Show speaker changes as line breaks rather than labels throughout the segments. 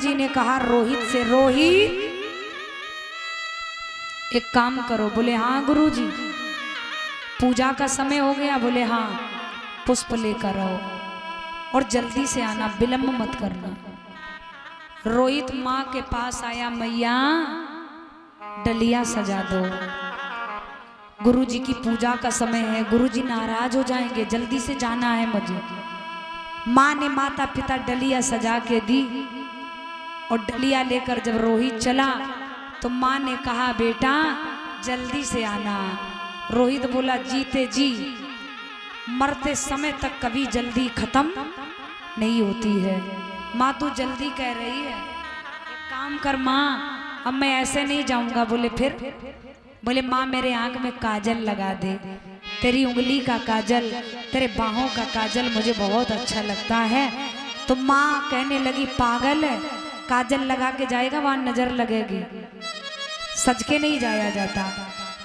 जी ने कहा रोहित से, रोहित एक काम करो। बोले हाँ गुरुजी। पूजा का समय हो गया। बोले हाँ, पुष्प लेकर आओ और जल्दी से आना, विलंब मत करना। रोहित माँ के पास आया, मैया डलिया सजा दो, गुरुजी की पूजा का समय है, गुरुजी नाराज हो जाएंगे, जल्दी से जाना है मुझे। माँ ने माता पिता डलिया सजा के दी और डलिया लेकर जब रोहित चला तो माँ ने कहा बेटा जल्दी से आना। रोहित बोला जीते जी मरते समय तक कभी जल्दी खत्म नहीं होती है। माँ तू जल्दी कह रही है, एक काम कर माँ, अब मैं ऐसे नहीं जाऊंगा। बोले फिर? बोले माँ मेरे आंख में काजल लगा दे, तेरी उंगली का काजल, तेरे बाहों का काजल मुझे बहुत अच्छा लगता है। तो माँ कहने लगी पागल है, काजल लगा के जाएगा वहां नजर लगेगी, सज के नहीं जाया जाता।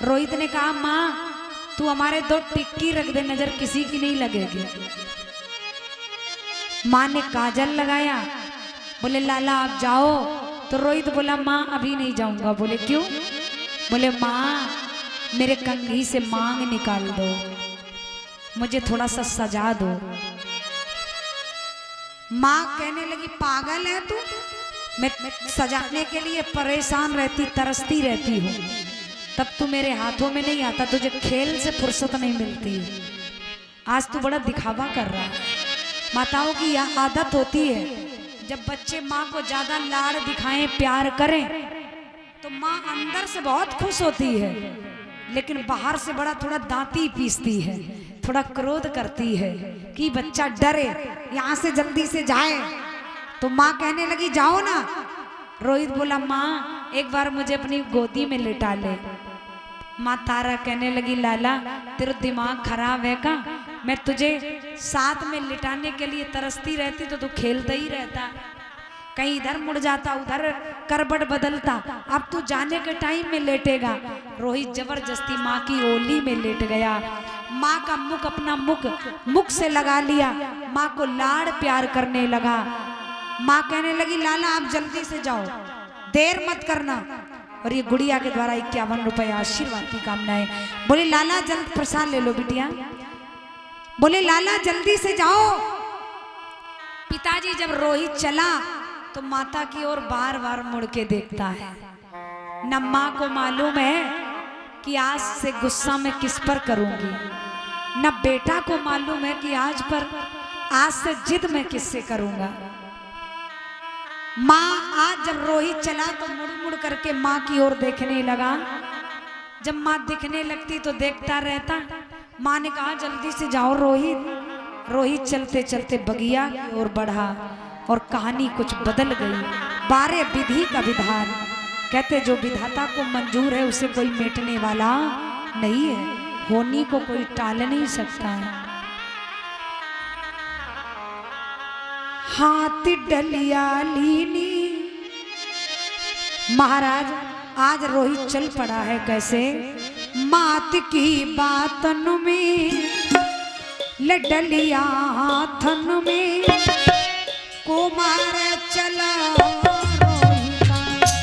रोहित ने कहा माँ तू हमारे 2 टिक्की रख दे, नजर किसी की नहीं लगेगी। माँ ने काजल लगाया। बोले लाला आप जाओ। तो रोहित बोला माँ अभी नहीं जाऊंगा। बोले क्यों? बोले माँ मेरे कंघी से मांग निकाल दो, मुझे थोड़ा सा सजा दो। माँ कहने लगी पागल है तू, मैं सजाने के लिए परेशान रहती, तरसती रहती हूँ, तब तू मेरे हाथों में नहीं आता, तुझे खेल से फुर्सत नहीं मिलती। आज तू बड़ा दिखावा कर रहा है। माताओं की यह आदत होती है, जब बच्चे माँ को ज्यादा लाड़ दिखाएं, प्यार करें, तो माँ अंदर से बहुत खुश होती है, लेकिन बाहर से बड़ा थोड़ा दांती पीसती है, थोड़ा क्रोध करती है कि बच्चा डरे, यहाँ से जल्दी से जाए। तो माँ कहने लगी जाओ ना। रोहित बोला माँ एक बार मुझे अपनी गोदी में लिटा ले। माँ तारा कहने लगी लाला तेरा दिमाग खराब है का, मैं तुझे साथ में लिटाने के लिए तरसती रहती तो तू खेलता ही रहता, कहीं इधर मुड़ जाता, उधर करबट बदलता, अब तू जाने के टाइम में लेटेगा। रोहित जबरदस्ती माँ की ओली में लेट गया। माँ का मुख अपना मुख से लगा लिया, माँ को लाड़ प्यार करने लगा। माँ कहने लगी लाला आप जल्दी से जाओ, देर मत करना। और ये गुड़िया के द्वारा 51 रुपए आशीर्वाद की कामनाएं। बोले लाला जल्द प्रसाद ले लो बिटिया। बोले लाला जल्दी से जाओ। पिताजी जब रोहित चला तो माता की ओर बार बार मुड़ के देखता है। न माँ को मालूम है कि आज से गुस्सा मैं किस पर करूंगी, न बेटा को मालूम है कि आज से जिद मैं किससे करूंगा। माँ आज जब रोहित चला तो मुड़ मुड़ करके माँ की ओर देखने लगा। जब माँ दिखने लगती तो देखता रहता। माँ ने कहा जल्दी से जाओ रोहित। रोहित चलते चलते बगिया की ओर बढ़ा और कहानी कुछ बदल गई। 12 विधि का विधान। कहते जो विधाता को मंजूर है उसे कोई मेटने वाला नहीं है, होनी को कोई टाल नहीं सकता है। हाथ डलिया लीनी। महाराज आज रोहित चल पड़ा है कैसे, मात की बातन में ले डलिया हाथन में, कुमार चला रोहिता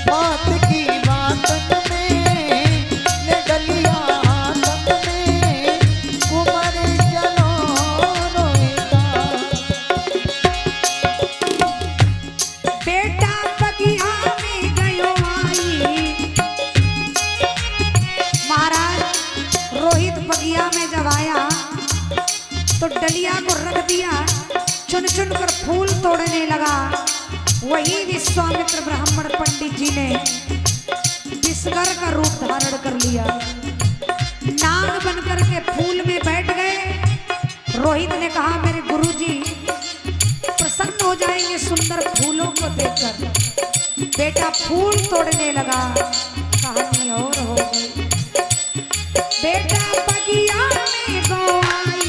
बात की बातन में ले डलिया हाथन में, कुमार चला रोहिता।
बेटा बगिया में गयो आई। महाराज रोहित बगिया में जब आया तो डलिया को रख दिया, चुन चुन कर फूल तोड़ने लगा। वही विश्वामित्र ब्राह्मण पंडित जी ने विषगर का रूप धारण कर लिया, नाग बनकर के फूल में बैठ गए। रोहित ने कहा मेरे गुरुजी प्रसन्न हो जाएंगे सुंदर फूलों को देखकर। बेटा फूल तोड़ने लगा, कहानी और हो गई। बेटा बगिया में गो आई,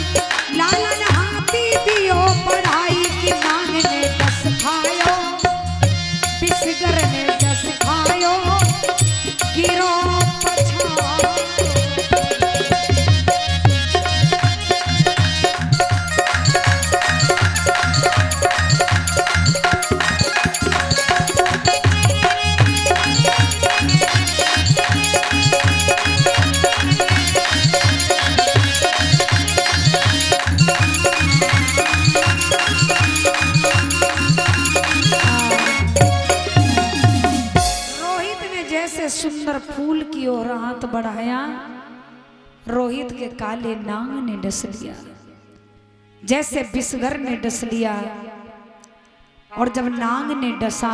लालन हाथी दियो पढ़ाई की, नाग ने 10 खायो, बिसगर ने 10 खायो, गिरो पछाओ। सुंदर फूल की ओर हाथ बढ़ाया, रोहित के काले नांग ने डस लिया, जैसे बिसगर ने डस लिया। और जब नांग ने डसा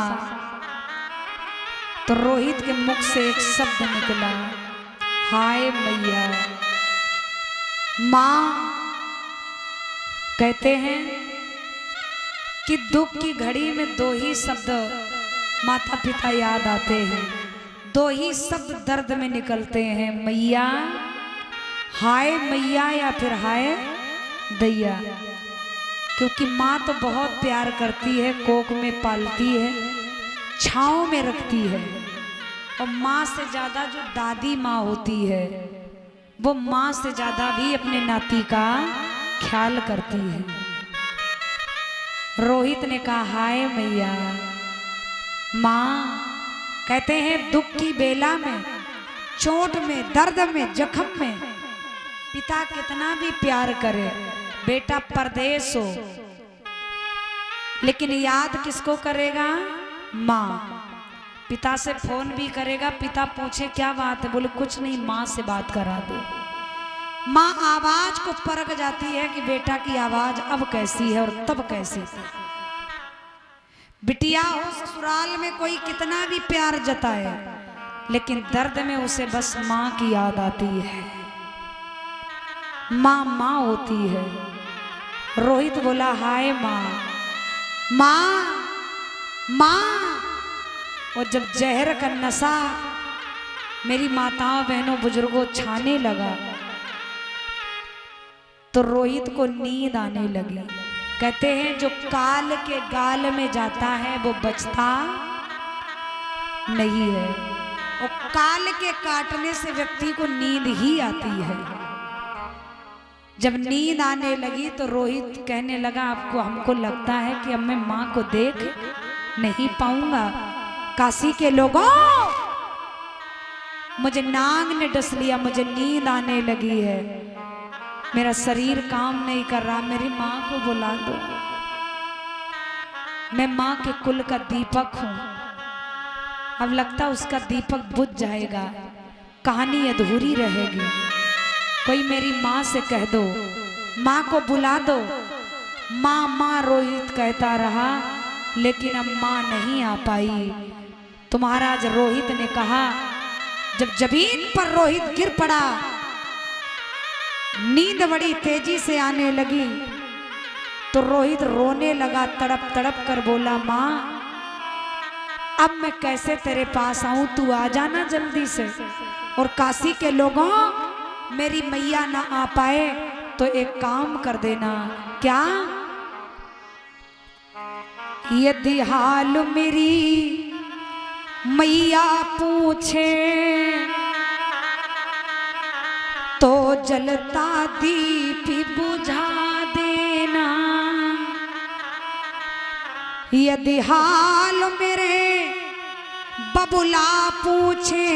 तो रोहित के मुख से एक शब्द निकला, हाय मैया। माँ कहते हैं कि दुख की घड़ी में दो ही शब्द माता पिता याद आते हैं, दो ही शब्द दर्द में निकलते हैं, मैया, हाय मैया या फिर हाय दैया। क्योंकि माँ तो बहुत प्यार करती है, कोख में पालती है, छांव में रखती है। और माँ से ज़्यादा जो दादी माँ होती है वो माँ से ज़्यादा भी अपने नाती का ख्याल करती है। रोहित ने कहा, हाय मैया। माँ कहते हैं दुख की बेला में, चोट में, दर्द में, जख्म में पिता कितना भी प्यार करे, बेटा परदेश हो लेकिन याद किसको करेगा? माँ। पिता से फोन भी करेगा, पिता पूछे क्या बात है, बोले कुछ नहीं, माँ से बात करा दो। माँ आवाज को परख जाती है कि बेटा की आवाज अब कैसी है और तब कैसी थी। बिटिया हो ससुराल में कोई कितना भी प्यार जताए, लेकिन दर्द में उसे बस माँ की याद आती है। माँ माँ होती है। रोहित बोला, हाय माँ, माँ, माँ। और जब जहर का नशा मेरी माताओं बहनों बुजुर्गों छाने लगा तो रोहित को नींद आने लगी। कहते हैं जो काल के गाल में जाता है वो बचता नहीं है, और काल के काटने से व्यक्ति को नींद ही आती है। जब नींद आने लगी तो रोहित कहने लगा, आपको हमको लगता है कि अब मैं माँ को देख नहीं पाऊंगा। काशी के लोगों, मुझे नांग ने डस लिया, मुझे नींद आने लगी है, मेरा शरीर काम नहीं कर रहा, मेरी माँ को बुला दो। मैं माँ के कुल का दीपक हूं, अब लगता उसका दीपक बुझ जाएगा, कहानी अधूरी रहेगी। कोई मेरी माँ से कह दो, माँ को बुला दो। माँ माँ रोहित कहता रहा, लेकिन अब माँ नहीं आ पाई। तो महाराज रोहित ने कहा, जब जमीन पर रोहित गिर पड़ा, नींद बड़ी तेजी से आने लगी, तो रोहित रोने लगा, तड़प तड़प कर बोला, माँ अब मैं कैसे तेरे पास आऊं, तू आ जाना जल्दी से। और काशी के लोगों, मेरी मैया ना आ पाए तो एक काम कर देना। क्या? यदि हाल मेरी मैया पूछे तो जलता दीप बुझा देना। यदि हाल मेरे बबुला पूछे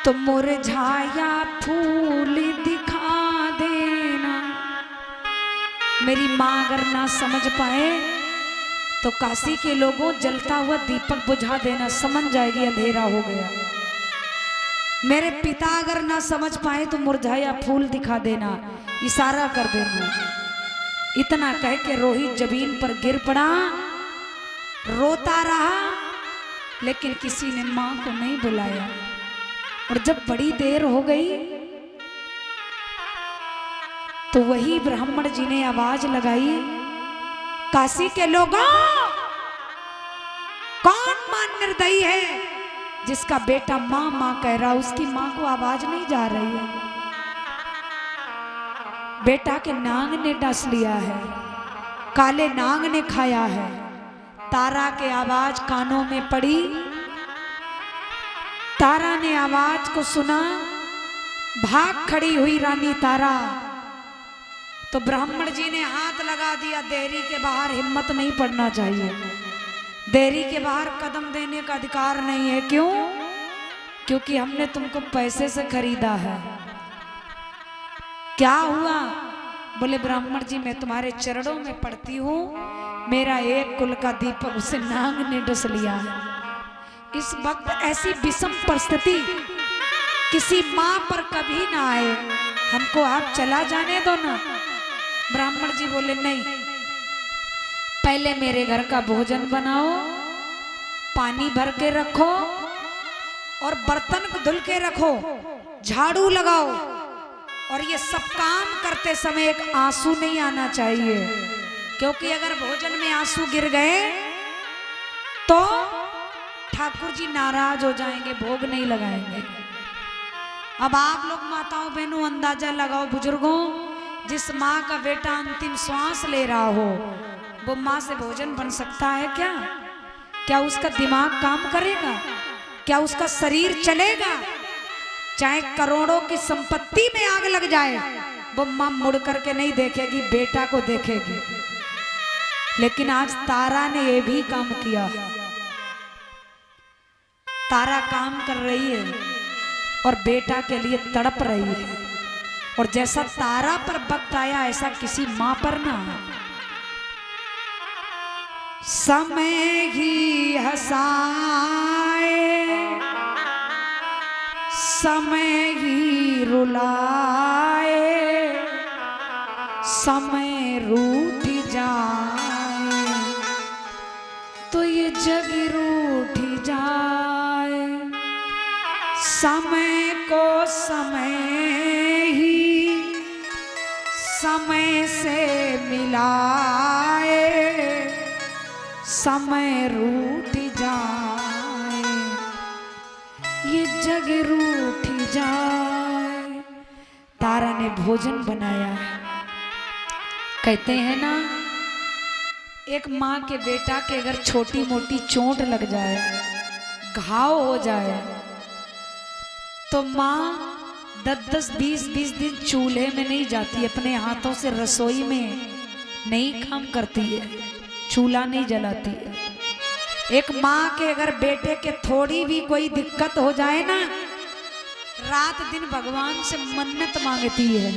तो मुरझाया फूल दिखा देना। मेरी माँ अगर ना समझ पाए तो काशी के लोगों जलता हुआ दीपक बुझा देना, समझ जाएगी अंधेरा हो गया। मेरे पिता अगर ना समझ पाए तो मुरझाया फूल दिखा देना, इशारा कर देना। इतना कह के रोहित जमीन पर गिर पड़ा, रोता रहा, लेकिन किसी ने माँ को नहीं बुलाया। और जब बड़ी देर हो गई तो वही ब्राह्मण जी ने आवाज लगाई, काशी के लोगों, कौन मां निर्दयी है जिसका बेटा माँ माँ कह रहा, उसकी माँ को आवाज नहीं जा रही है। बेटा के नाग ने डस लिया है, काले नाग ने खाया है। तारा के आवाज कानों में पड़ी, तारा ने आवाज को सुना, भाग खड़ी हुई रानी तारा। तो ब्राह्मण जी ने हाथ लगा दिया, देहरी के बाहर हिम्मत नहीं पड़ना चाहिए, देहरी के बाहर कदम देने का अधिकार नहीं है। क्यों? क्योंकि हमने तुमको पैसे से खरीदा है। क्या हुआ? बोले ब्राह्मण जी मैं तुम्हारे चरणों में पड़ती हूँ, मेरा एक कुल का दीपक उसे नाग ने डस लिया है। इस वक्त ऐसी विषम परिस्थिति किसी माँ पर कभी ना आए, हमको आप चला जाने दो ना। ब्राह्मण जी बोले नहीं, पहले मेरे घर का भोजन बनाओ, पानी भर के रखो और बर्तन को धुल के रखो, झाड़ू लगाओ, और ये सब काम करते समय एक आंसू नहीं आना चाहिए, क्योंकि अगर भोजन में आंसू गिर गए तो ठाकुर जी नाराज हो जाएंगे, भोग नहीं लगाएंगे। अब आप लोग माताओं बहनों अंदाजा लगाओ, बुजुर्गों, जिस माँ का बेटा अंतिम श्वास ले रहा हो वो माँ से भोजन बन सकता है क्या? क्या उसका दिमाग काम करेगा? क्या उसका शरीर चलेगा? चाहे करोड़ों की संपत्ति में आग लग जाए, वो माँ मुड़ करके नहीं देखेगी, बेटा को देखेगी। लेकिन आज तारा ने ये भी काम किया। तारा काम कर रही है और बेटा के लिए तड़प रही है, और जैसा तारा पर वक्त आया ऐसा किसी माँ पर ना। समय ही हंसाए, समय ही रुलाए, समय रूठ जाए तो ये जग रूठ जाए। समय को समय ही समय से मिलाए, समय रूठ जाए, ये जग रूठ जाए। तारा ने भोजन बनाया। कहते हैं ना, एक माँ के बेटा के अगर छोटी मोटी चोट लग जाए, घाव हो जाए, तो माँ 10-10, 20-20 दिन चूल्हे में नहीं जाती, अपने हाथों से रसोई में नहीं काम करती है, चूल्हा नहीं जलाती है। एक माँ के अगर बेटे के थोड़ी भी कोई दिक्कत हो जाए ना, रात दिन भगवान से मन्नत मांगती है,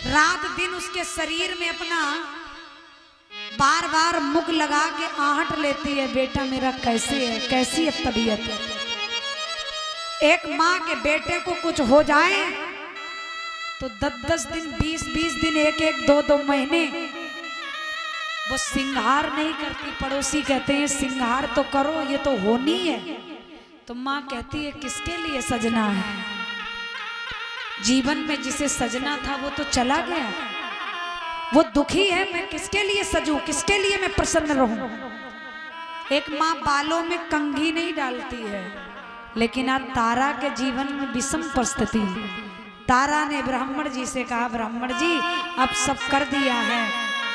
रात दिन उसके शरीर में अपना बार बार मुख लगा के आहट लेती है, बेटा मेरा कैसे है, कैसी है तबीयत है। एक माँ के बेटे को कुछ हो जाए तो 10-10 दिन, 20-20 दिन, 1-1, 2-2 महीने वो सिंगार नहीं करती। पड़ोसी कहते हैं सिंगार तो करो, ये तो होनी है। तो माँ कहती है किसके लिए सजना है? जीवन में जिसे सजना था वो तो चला गया, वो दुखी है, मैं किसके लिए सजूं, किसके लिए मैं प्रसन्न रहूं? एक माँ बालों में कंघी नहीं डालती है, लेकिन आज तारा के जीवन में विषम परिस्थिति। तारा ने ब्राह्मण जी से कहा, ब्राह्मण जी अब सब कर दिया है,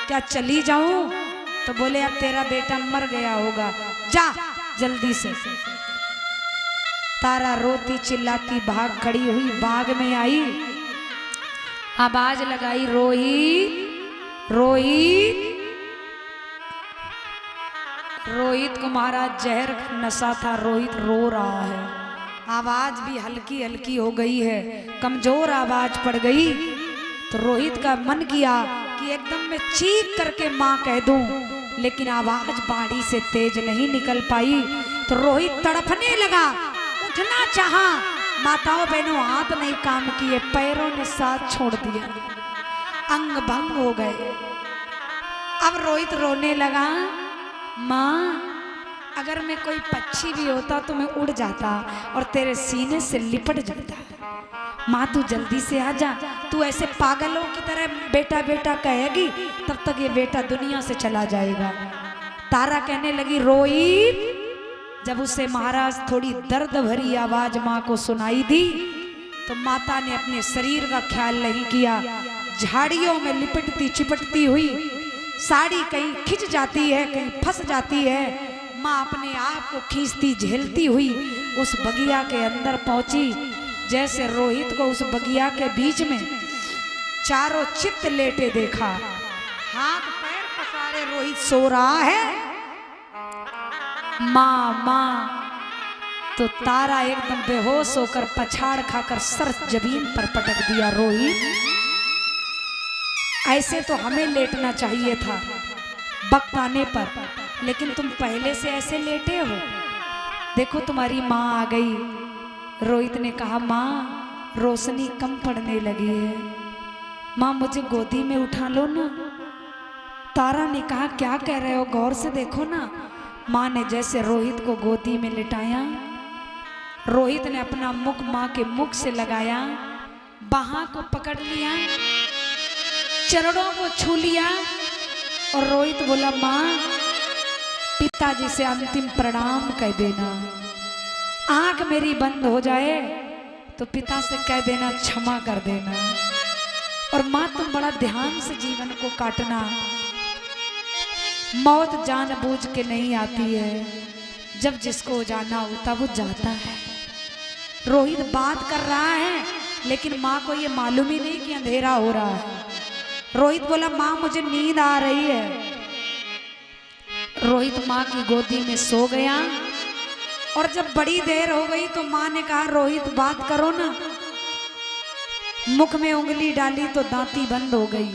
क्या चली जाऊं? तो बोले अब तेरा बेटा मर गया होगा, जा जल्दी से। तारा रोती चिल्लाती भाग खड़ी हुई, बाग में आई, आवाज लगाई, रोहित रोहित। रोहित को महाराज जहर का नशा था, रोहित रो रहा है, आवाज भी हल्की हल्की हो गई है, कमजोर आवाज पड़ गई। तो रोहित का मन किया कि एकदम मैं चीख करके माँ कह दूं, लेकिन आवाज बाड़ी से तेज नहीं निकल पाई। तो रोहित तड़पने लगा, उठना चाहा, माताओं बहनों हाथ नहीं काम किए, पैरों ने साथ छोड़ दिया, अंग भंग हो गए। अब रोहित रोने लगा, माँ अगर मैं कोई पक्षी भी होता तो मैं उड़ जाता और तेरे सीने से लिपट जाता। माँ तू जल्दी से आ जा, तू ऐसे पागलों की तरह बेटा बेटा कहेगी तब तक ये बेटा दुनिया से चला जाएगा। तारा कहने लगी, रोहित। जब उसे महाराज थोड़ी दर्द भरी आवाज माँ को सुनाई दी तो माता ने अपने शरीर का ख्याल नहीं किया, झाड़ियों में लिपटती चिपटती हुई, साड़ी कहीं खिंच जाती है, कहीं फंस जाती है, माँ अपने आप को खींचती झेलती हुई उस बगिया के अंदर पहुंची। जैसे रोहित को उस बगिया के बीच में चारों चित्त लेटे देखा, हाथ पैर पसारे रोहित सो रहा है, माँ माँ। तो तारा एकदम बेहोश होकर पछाड़ खाकर सर जमीन पर पटक दिया, रोहित ऐसे तो हमें लेटना चाहिए था, वक्त आने पर, लेकिन तुम पहले से ऐसे लेटे हो। देखो तुम्हारी माँ आ गई। रोहित ने कहा माँ रोशनी कम पड़ने लगी है, माँ मुझे गोदी में उठा लो ना। तारा ने कहा क्या कह रहे हो, गौर से देखो ना। माँ ने जैसे रोहित को गोदी में लिटाया, रोहित ने अपना मुख माँ के मुख से लगाया, बाहों को पकड़ लिया, चरणों को छू लिया और रोहित बोला माँ पिताजी से अंतिम प्रणाम कह देना। आंख मेरी बंद हो जाए तो पिता से कह देना क्षमा कर देना। और माँ तुम बड़ा ध्यान से जीवन को काटना, मौत जानबूझ के नहीं आती है, जब जिसको जाना होता वो जाता है। रोहित बात कर रहा है लेकिन माँ को ये मालूम ही नहीं कि अंधेरा हो रहा है। रोहित बोला माँ मुझे नींद आ रही है। रोहित माँ की गोदी में सो गया और जब बड़ी देर हो गई तो माँ ने कहा रोहित बात करो ना। मुख में उंगली डाली तो दांती बंद हो गई।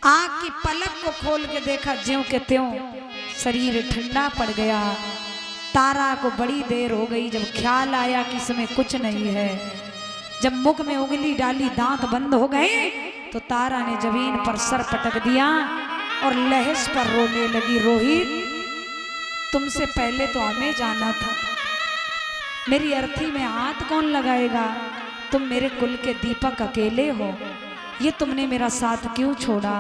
आंख की पलक को खोल के देखा, ज्यों के त्यों शरीर ठंडा पड़ गया। तारा को बड़ी देर हो गई, जब ख्याल आया कि इसमें कुछ नहीं है, जब मुख में उंगली डाली दांत बंद हो गए तो तारा ने जमीन पर सर पटक दिया और लहस पर रोने लगी। रोहित तुमसे पहले तो हमें जाना था, मेरी अर्थी में हाथ कौन लगाएगा, तुम मेरे कुल के दीपक अकेले हो, ये तुमने मेरा साथ क्यों छोड़ा।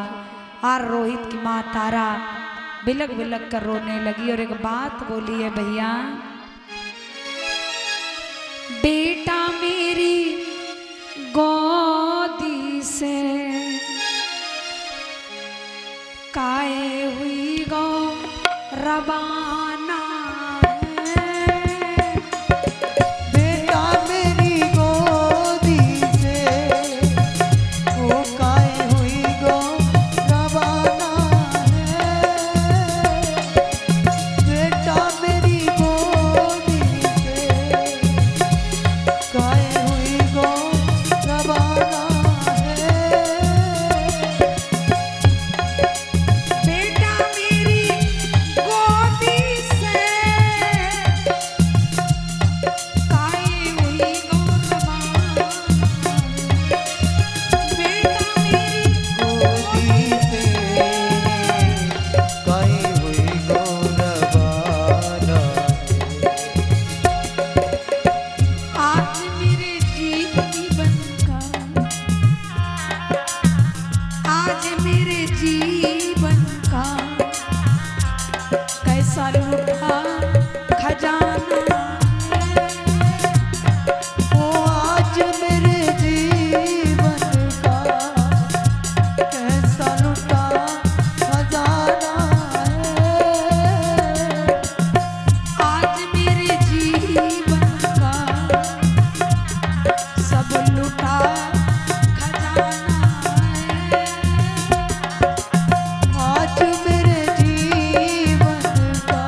और रोहित की माँ तारा बिलक बिलक कर रोने लगी और एक बात बोली है भैया, बेटा मेरी गोदी से काए हुई गौ रवाना है।
बेटा मेरी गोदी से वो काए हुई गो रवाना है। बेटा मेरी गोदी से काए हुई गो रवाना है।
बेटा मेरी गोदी से काई हुई गौरवाना, बेटा मेरी
गोदी से काए हुई गो रवाना
आज मेरे जीवन का, आज मेरे जीवन का कैसा लूटा खजाना है।
ओ आज मेरे जीवन का कैसा लुटा खजाना है।
आज मेरे जीवन का सब लूटा खजाना है।
आज मेरे जीवन का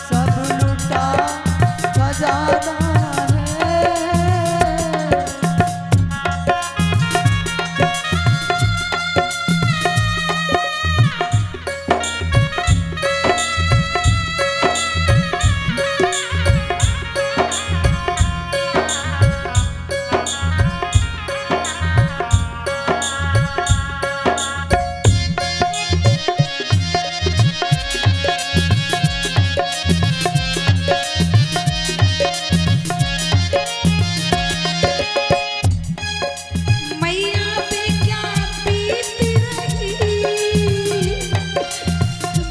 सब लुटा खजाना है।
मैया पे क्या बीत रही,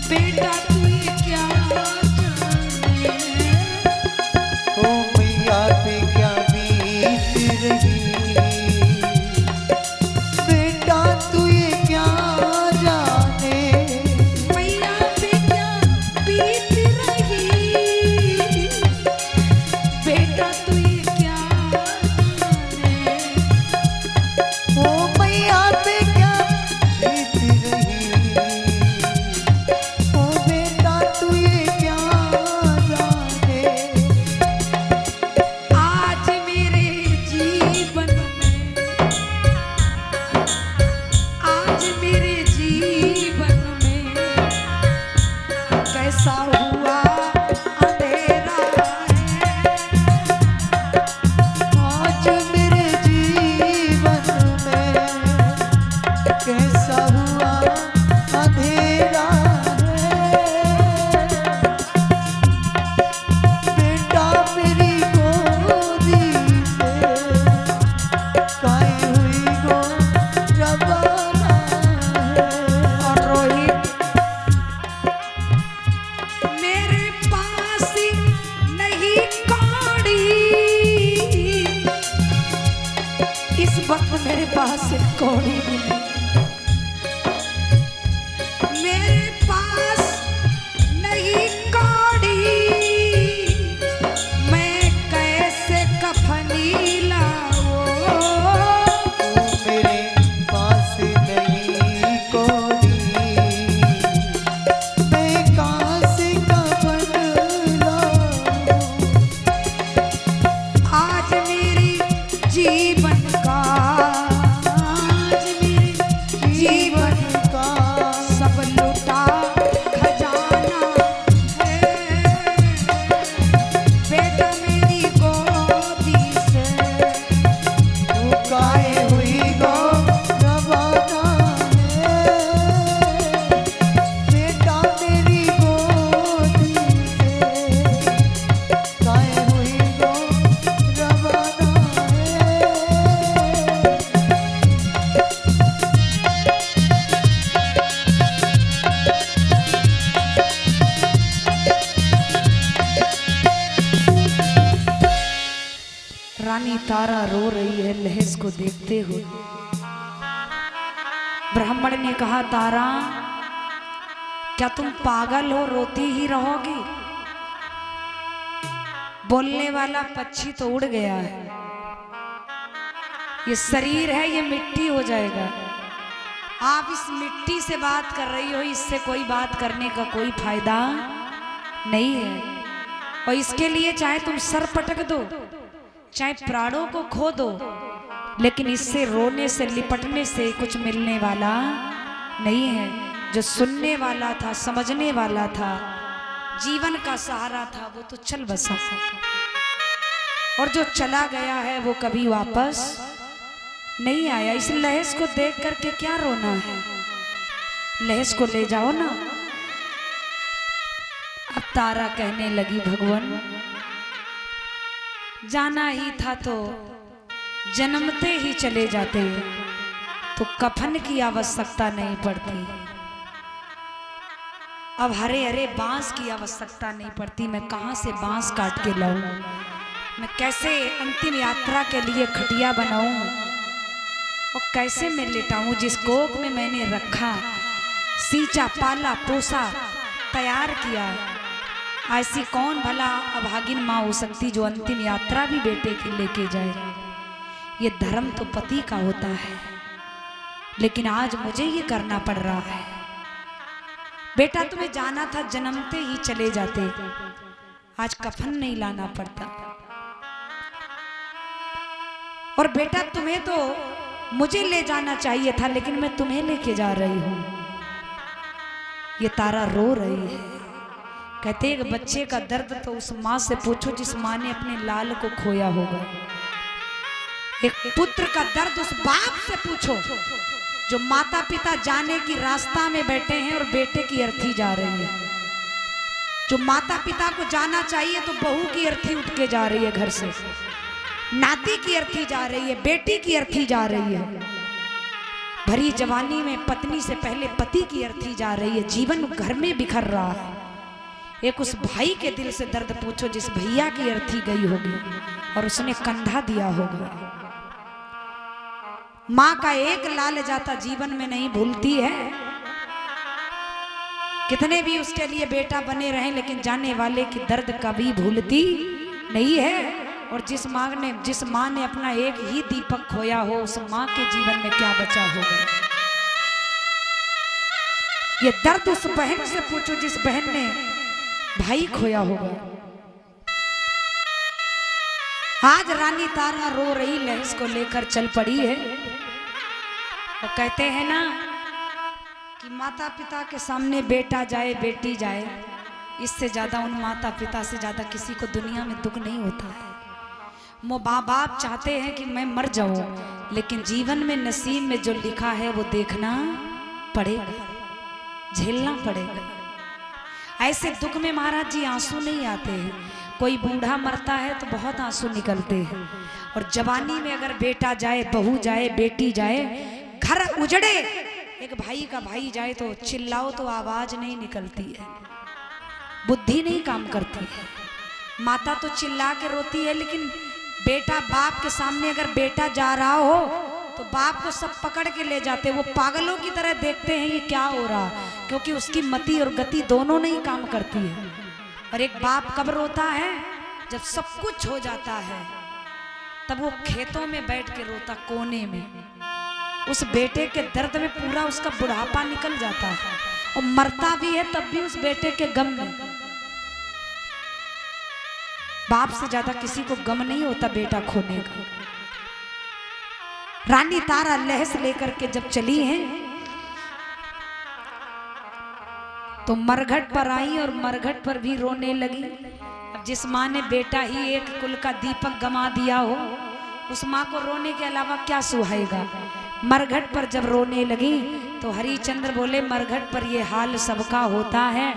बेटा तू ये क्या जाने।
ओ मैया पे क्या बीत रही, बेटा तू ये क्या जाने।
मैया पे क्या बीत रही, बेटा तू ये क्या जाने।
ओ मैया पे क्या बीत रही, ओ बेटा तू ये क्या जाने।
आज मेरे जीवन में, आज मेरे जीवन में कैसा हुआ अंधेरा मेरे पास एक कौड़ी मिली। मेरे पास नहीं कौड़ी, मैं कैसे कफनी लाऊं।
मेरे पास नहीं कोई, मैं कहाँ से कफन लाऊं।
आज मेरी जीवन का, आज मेरी जीवन
का
सब लुटा खजाना है। बेटा मेरी गोदी से
उगाए हुई गो रवाना है। बेटा मेरी गोदी से उगाए हुई गो रवाना है।
रानी तारा रो रही है लहज को देखते हुए। ब्राह्मण ने कहा, तारा क्या तुम पागल हो, रोती ही रहोगी? बोलने वाला पक्षी तो उड़ गया है, ये शरीर है ये मिट्टी हो जाएगा। आप इस मिट्टी से बात कर रही हो, इससे कोई बात करने का कोई फायदा नहीं है। और इसके लिए चाहे तुम सर पटक दो, चाहे प्राणों को खो दो, लेकिन इससे रोने से लिपटने से कुछ मिलने वाला नहीं है। जो सुनने वाला था, समझने वाला था, जीवन का सहारा था, वो तो चल बसा, और जो चला गया है वो कभी वापस नहीं आया। इस लहज को देख करके क्या रोना है, लहज को ले जाओ ना। अब तारा कहने लगी, भगवान जाना ही था तो जन्मते ही चले जाते, तो कफन की आवश्यकता नहीं पड़ती। अब हरे हरे बांस की आवश्यकता नहीं पड़ती। मैं कहाँ से बांस काट के लाऊं, मैं कैसे अंतिम यात्रा के लिए खटिया बनाऊं, और कैसे मैं लेटाऊं जिस कोख में मैंने रखा, सींचा, पाला, पोसा, तैयार किया। ऐसी कौन भला अभागिन माँ हो सकती जो अंतिम यात्रा भी बेटे की लेके जाए। ये धर्म तो पति का होता है, लेकिन आज मुझे ये करना पड़ रहा है। बेटा तुम्हें जाना था, जन्मते ही चले जाते, आज कफन नहीं लाना पड़ता। और बेटा तुम्हें तो मुझे ले जाना चाहिए था, लेकिन मैं तुम्हें लेके जा रही हूं। ये तारा रो रही है। कहते एक बच्चे का दर्द तो उस माँ से पूछो जिस माँ ने अपने लाल को खोया होगा। एक पुत्र का दर्द उस बाप से पूछो जो माता पिता जाने की रास्ता में बैठे हैं और बेटे की अर्थी जा रही है। जो माता पिता को जाना चाहिए तो बहू की अर्थी उठ के जा रही है घर से, नाती की अर्थी जा रही है, बेटी की अर्थी जा रही है। भरी जवानी में पत्नी से पहले पति की अर्थी जा रही है। जीवन घर में बिखर रहा है। एक उस भाई के दिल से दर्द पूछो जिस भैया की अर्थी गई होगी और उसने कंधा दिया होगा। माँ का एक लाल जाता जीवन में नहीं भूलती है। कितने भी उसके लिए बेटा बने रहे, लेकिन जाने वाले की दर्द कभी भूलती नहीं है। और जिस माँ ने अपना एक ही दीपक खोया हो, उस माँ के जीवन में क्या बचा होगा। ये दर्द उस बहन से पूछो जिस बहन ने भाई खोया होगा। आज रानी तारा रो रही लहज को लेकर चल पड़ी है। और कहते हैं ना कि माता पिता के सामने बेटा जाए बेटी जाए, इससे ज्यादा उन माता पिता से ज्यादा किसी को दुनिया में दुख नहीं होता है। वो माँ बाप चाहते हैं कि मैं मर जाऊं, लेकिन जीवन में नसीब में जो लिखा है वो देखना पड़ेगा, झेलना पड़ेगा। ऐसे दुख में महाराज जी आंसू नहीं आते हैं। कोई बूढ़ा मरता है तो बहुत आंसू निकलते हैं, और जवानी में अगर बेटा जाए, बहू जाए, बेटी जाए, घर उजड़े, एक भाई का भाई जाए तो चिल्लाओ तो आवाज नहीं निकलती है, बुद्धि नहीं काम करती है। माता तो चिल्ला के रोती है, लेकिन बेटा बाप के सामने अगर बेटा जा रहा हो तो बाप को सब पकड़ के ले जाते, वो पागलों की तरह देखते हैं ये क्या हो रहा, क्योंकि उसकी मति और गति दोनों नहीं काम करती है। और एक बाप कब रोता है? जब सब कुछ हो जाता है, तब वो खेतों में बैठ के रोता, कोने में। उस बेटे के दर्द में पूरा उसका बुढ़ापा निकल जाता है, और मरता भी है तब भी उस बेटे के गम में। बाप से ज्यादा किसी को गम नहीं होता बेटा खोने का। रानी तारा लहस लेकर के जब चली है तो मरघट पर आई और मरघट पर भी रोने लगी। अब जिस माँ ने बेटा ही एक कुल का दीपक गमा दिया हो, उस माँ को रोने के अलावा क्या सुहाएगा। मरघट पर जब रोने लगी तो हरिचंद्र बोले, मरघट पर ये हाल सबका होता है।